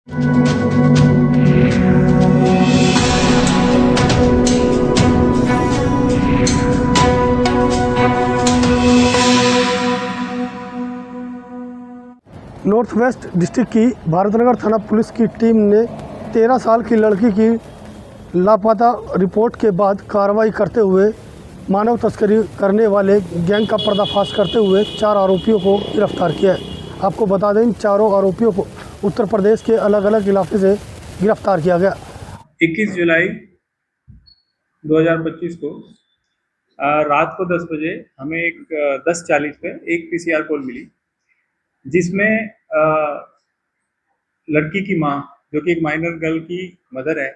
North west district की भारतनगर थाना police की टीम ने 13 साल की लड़की की लापता रिपोर्ट के बाद कार्रवाई करते हुए मानव तस्करी करने वाले गैंग का पर्दाफाश करते हुए 4 आरोपियों को गिरफ्तार किया है। आपको बता दें, इन चारों आरोपियों को उत्तर प्रदेश के अलग अलग इलाके से गिरफ्तार किया गया। 21 जुलाई 2025 को रात को 10 बजे हमें एक 10:40 पे एक पीसीआर कॉल मिली, जिसमें लड़की की माँ, जो कि एक माइनर गर्ल की मदर है,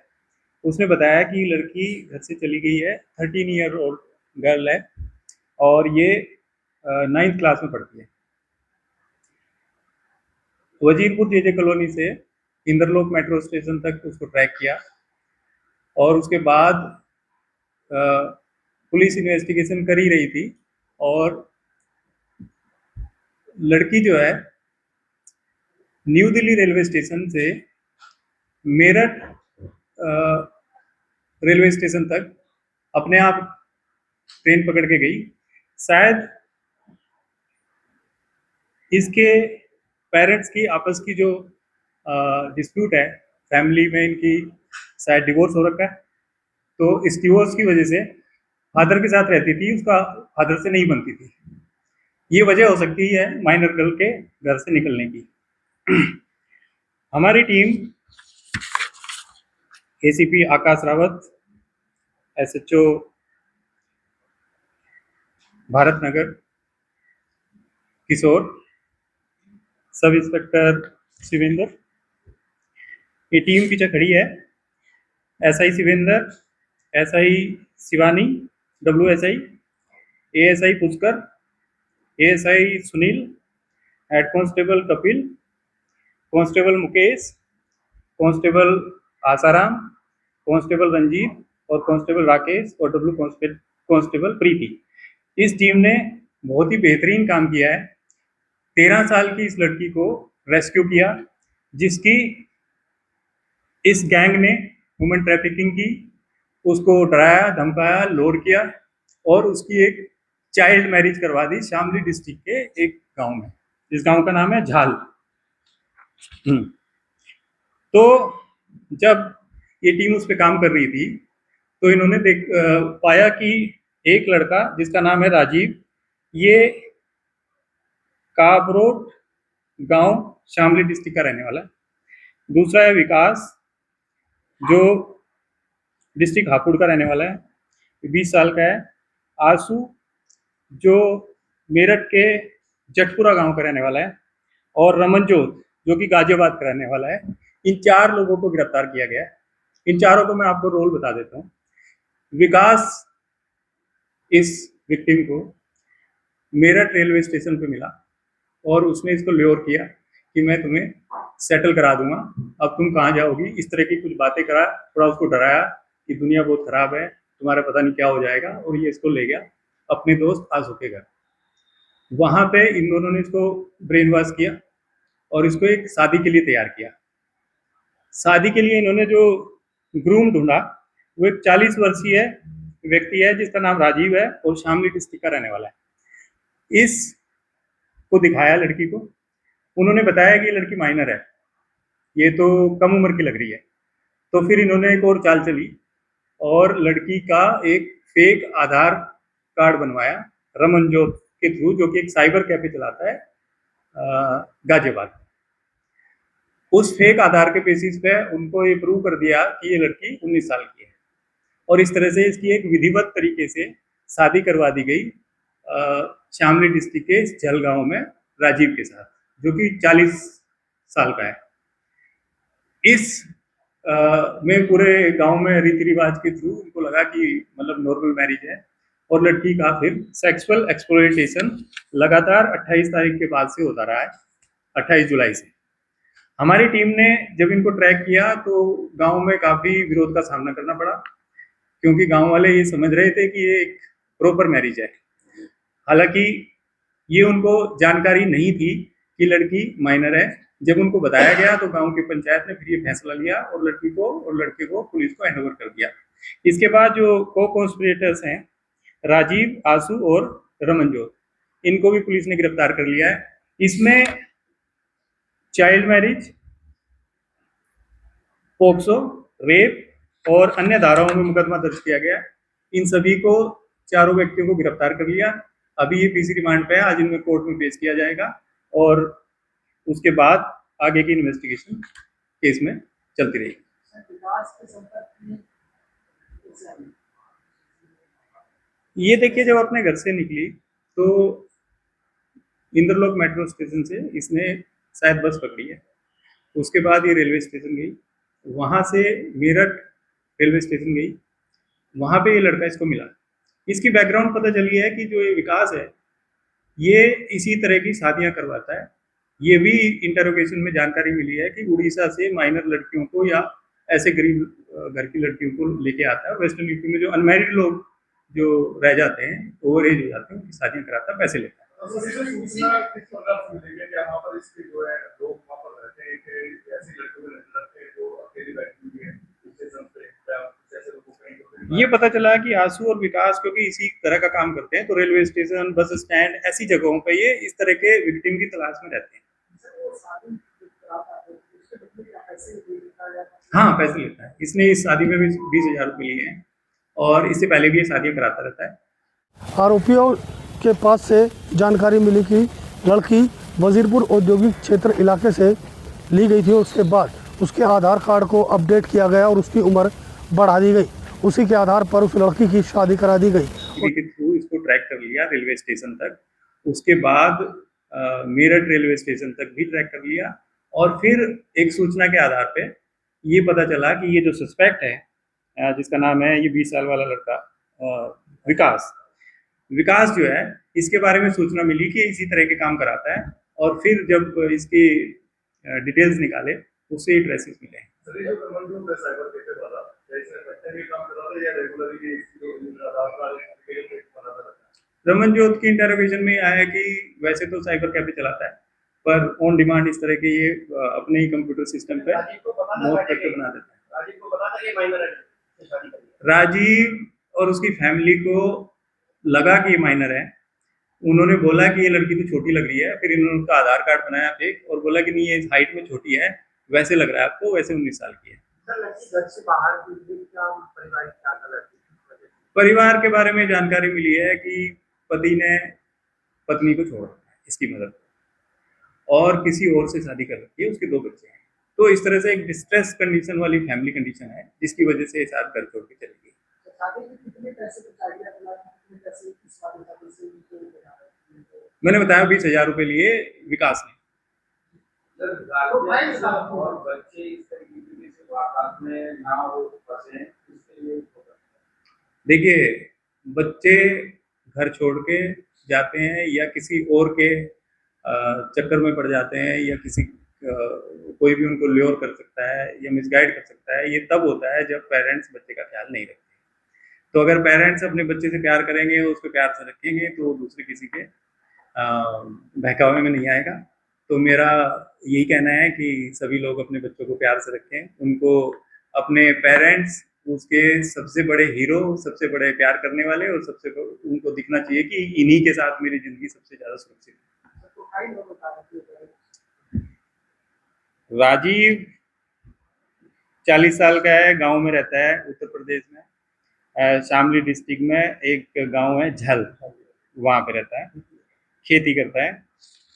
उसने बताया कि लड़की घर से चली गई है। 13 ईयर ओल्ड गर्ल है और ये 9th क्लास में पढ़ती है। वजीरपुर जेजे कॉलोनी से इंद्रलोक मेट्रो स्टेशन तक उसको ट्रैक किया और उसके बाद पुलिस इन्वेस्टिगेशन कर ही रही थी और लड़की जो है न्यू दिल्ली रेलवे स्टेशन से मेरठ रेलवे स्टेशन तक अपने आप ट्रेन पकड़ के गई। शायद इसके पेरेंट्स की आपस की जो डिस्प्यूट है, फैमिली में इनकी शायद डिवोर्स हो रखा है, तो इस डिवोर्स की वजह से फादर के साथ रहती थी, उसका फादर से नहीं बनती थी। ये वजह हो सकती है माइनर गर्ल के घर से निकलने की। हमारी team ACP Akash Rawat, SHO Bharatnagar Kishore, sub inspector Shivendra, ये टीम पीछे खड़ी है। SI Shivendra, SI Shivani, WSI, ASI Pushkar, ASI Sunil, head constable Kapil, constable Mukesh, constable Asaram, constable Ranjit और कांस्टेबल राकेश और W कांस्टेबल प्रीति। इस टीम ने बहुत ही बेहतरीन काम किया है। 13 साल की इस लड़की को रेस्क्यू किया, जिसकी इस गैंग ने ह्यूमन ट्रैफिकिंग की, उसको डराया, धमकाया, लोड किया और उसकी एक चाइल्ड मैरिज करवा दी शामली डिस्ट्रिक्ट के एक गांव में। इस गांव का नाम है झाल। तो जब ये टीम उस पर काम कर रही थी तो इन्होंने पाया कि एक लड़का जिसका नाम है राजीव, ये काबरोड गांव शामली डिस्ट्रिक्ट का रहने वाला है। दूसरा है विकास, जो डिस्ट्रिक्ट हापुड़ का रहने वाला है, 20 साल का है। आशु, जो मेरठ के जटपुरा गांव का रहने वाला है। और रमनजोत, जो कि गाजियाबाद का रहने वाला है। इन 4 लोगों को गिरफ्तार किया गया है। इन चारों को मैं आपको रोल बता देता हूँ। विकास इस विक्टिम को मेरठ रेलवे स्टेशन पे मिला और उसने इसको ल्योर किया कि मैं तुम्हें सेटल करा दूंगा, अब तुम कहाँ जाओगी, इस तरह की कुछ बातें करा, थोड़ा उसको डराया कि दुनिया बहुत खराब है, तुम्हारा पता नहीं क्या हो जाएगा, और ये इसको ले गया अपने दोस्त आशु के घर। वहां पे इन दोनों ने इसको ब्रेन वॉश किया और इसको एक शादी के लिए तैयार किया। शादी के लिए इन्होंने जो ग्रूम ढूंढा वो एक 40 वर्षीय व्यक्ति है जिसका नाम राजीव है और शामली डिस्ट्रिक्ट का रहने वाला है। इस को दिखाया लड़की को, उन्होंने बताया कि ये लड़की माइनर है, ये तो कम उम्र की लग रही है। तो फिर इन्होंने एक और चाल चली और लड़की का एक फेक आधार कार्ड बनवाया रमनजोत के थ्रू, जो कि एक साइबर कैफे चलाता है गाजियाबाद। उस फेक आधार के बेसिस पे उनको ये प्रूव कर दिया कि ये लड़की 19 साल की है और इस तरह से इसकी एक विधिवत तरीके से शादी करवा दी गई शामली डिस्ट्रिक्ट के जलगांव में राजीव के साथ, जो कि 40 साल का है। इस में पूरे गांव में रीति रिवाज के थ्रू उनको लगा कि मतलब नॉर्मल मैरिज है और लड़की का फिर सेक्सुअल एक्सप्लॉयटेशन लगातार 28 तारीख के बाद से होता रहा है, 28 जुलाई से। हमारी टीम ने जब इनको ट्रैक किया तो गांव में काफी विरोध का सामना करना पड़ा, क्योंकि गांव वाले ये समझ रहे थे कि ये एक प्रॉपर मैरिज है। हालांकि ये उनको जानकारी नहीं थी कि लड़की माइनर है, जब उनको बताया गया तो गांव की पंचायत ने फिर ये फैसला लिया और लड़की को और लड़के को पुलिस को हैंडओवर कर दिया। इसके बाद जो को कॉन्स्पिरेटर्स हैं राजीव, आशु और रमनजोत, इनको भी पुलिस ने गिरफ्तार कर लिया है। इसमें चाइल्ड मैरिज, पोक्सो, रेप और अन्य धाराओं में मुकदमा दर्ज किया गया। इन सभी को, चारों व्यक्तियों को गिरफ्तार कर लिया। अभी ये पीसी रिमांड पे है, आज इनमें कोर्ट में पेश किया जाएगा और उसके बाद आगे की इन्वेस्टिगेशन केस में चलती रहेगी। ये देखिए, जब अपने घर से निकली तो इंद्रलोक मेट्रो स्टेशन से इसने शायद बस पकड़ी है, उसके बाद ये रेलवे स्टेशन गई, वहां से मेरठ रेलवे स्टेशन गई, वहां पे ये लड़का इसको मिला। इसकी बैकग्राउंड पता चली है कि जो ये विकास है ये इसी तरह की शादियां करवाता है। ये भी इंटरोगेशन में जानकारी मिली है कि उड़ीसा से माइनर लड़कियों को या ऐसे गरीब घर की लड़कियों को लेके आता है। वेस्टर्न यूपी में जो अनमैरिड लोग जो रह जाते हैं, ओवर एज हो जाते हैं, उनकी शादियां कराता है, पैसे लेता है। ये पता चला कि आशु और विकास क्योंकि इसी तरह का काम करते हैं, तो रेलवे स्टेशन, बस स्टैंड, ऐसी जगहों पे ये इस तरह के विक्टिम की तलाश में रहते हैं। हाँ, पैसे लेता है। इसने इस शादी में भी 20,000 रुपये लिए हैं और इससे पहले भी ये शादियां कराता रहता है। आरोपियों के पास से जानकारी मिली कि लड़की वजीरपुर औद्योगिक क्षेत्र इलाके से ली गई थी। उसके बाद उसके आधार कार्ड को अपडेट किया गया और उसकी उम्र बढ़ा दी गई। उसी के आधार पर उस लड़की की शादी करा दी गई। के थ्रू इसको ट्रैक कर लिया रेलवे स्टेशन तक, उसके बाद मेरठ रेलवे स्टेशन तक भी ट्रैक कर लिया और फिर एक सूचना के आधार पे ये पता चला कि ये जो सस्पेक्ट है जिसका नाम है, ये 20 साल वाला लड़का विकास जो है, इसके बारे में सूचना मिली कि इसी तरह के काम कराता है और फिर जब इसकी डिटेल्स निकाले उससे ये ट्रेसेस मिले। रमनजोत की इंटरोगेशन में आया कि वैसे तो साइबर कैफे चलाता है, पर ऑन डिमांड इस तरह के ये अपने ही कंप्यूटर सिस्टम पे नोट करके बना देता है। राजीव और उसकी फैमिली को लगा कि ये माइनर है। उन्होंने बोला कि ये लड़की तो छोटी लग रही है, फिर इन्होंने उसका आधार कार्ड बनाया फेक और बोला कि नहीं, ये हाइट में छोटी है, वैसे लग रहा है आपको, वैसे 19 साल की है। परिवार के बारे में जानकारी मिली है कि पति ने पत्नी को छोड़ा इसकी मदद और किसी और से शादी कर रखी है, उसके 2 बच्चे हैं। तो इस तरह से एक डिस्ट्रेस कंडीशन वाली फैमिली कंडीशन है जिसकी वजह से साथ घर छोड़ के चली गई। मैंने बताया 20,000 रुपए लिए विकास ने। देखिए, बच्चे घर छोड़ के जाते हैं या किसी और के चक्कर में पड़ जाते हैं या किसी कोई भी उनको ल्योर कर सकता है या मिसगाइड कर सकता है, ये तब होता है जब पेरेंट्स बच्चे का ख्याल नहीं रखते। तो अगर पेरेंट्स अपने बच्चे से प्यार करेंगे, उसको प्यार से रखेंगे, तो दूसरे किसी के बहकावे में नहीं आएगा। तो मेरा यही कहना है कि सभी लोग अपने बच्चों को प्यार से रखें, उनको अपने पेरेंट्स उसके सबसे बड़े हीरो, सबसे बड़े प्यार करने वाले और सबसे उनको दिखना चाहिए कि इन्हीं के साथ मेरी जिंदगी सबसे ज्यादा सुरक्षित है। राजीव 40 साल का है, गांव में रहता है उत्तर प्रदेश में, शामली डिस्ट्रिक्ट में एक गांव है झल, वहां पे रहता है, खेती करता है।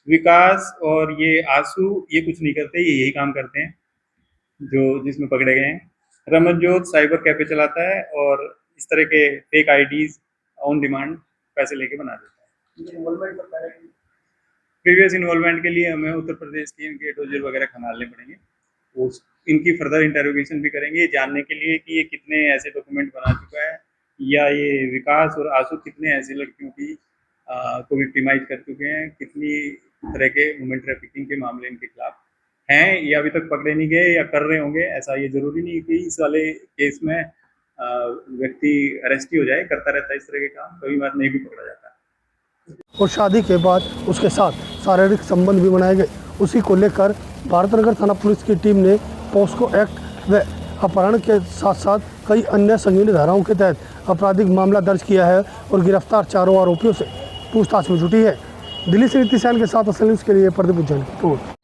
विकास और ये आशु ये कुछ नहीं करते, ये यही काम करते हैं जो जिसमें पकड़े गए हैं। रमनजोत साइबर कैफे चलाता है और इस तरह के फेक आईडीज ऑन डिमांड पैसे लेके बना देता है। प्रीवियस इन्वॉल्वमेंट के लिए हमें उत्तर प्रदेश की इनके डोजर वगैरह खंगालने पड़ेंगे, इनकी फर्दर इंटरोगेशन भी करेंगे जानने के लिए कि ये कितने ऐसे डॉक्यूमेंट बना चुका है या ये विकास और आशु कितने ऐसी लड़कियों की को विक्टिमाइज कर चुके हैं, कितनी तरह के वुमेन ट्रैफिकिंग के मामले इनके खिलाफ हैं या अभी तक पकड़े नहीं गए या कर रहे होंगे। ऐसा ये जरूरी नहीं कि इस वाले केस में व्यक्ति अरेस्ट ही हो जाए, करता रहता है इस तरह के काम, कभी बार नहीं भी पकड़ा जाता। और शादी के बाद उसके साथ शारीरिक संबंध भी बनाए गए उसी को लेकर भारतनगर थाना पुलिस की टीम ने पॉस्को एक्ट व अपहरण के साथ साथ कई अन्य संगीन धाराओं के तहत आपराधिक मामला दर्ज किया है और गिरफ्तार चारों आरोपियों से पूछताछ में जुटी है। दिल्ली से नीति सैन के साथ असल न्यूज़ के लिए प्रदीप जैन की रिपोर्ट।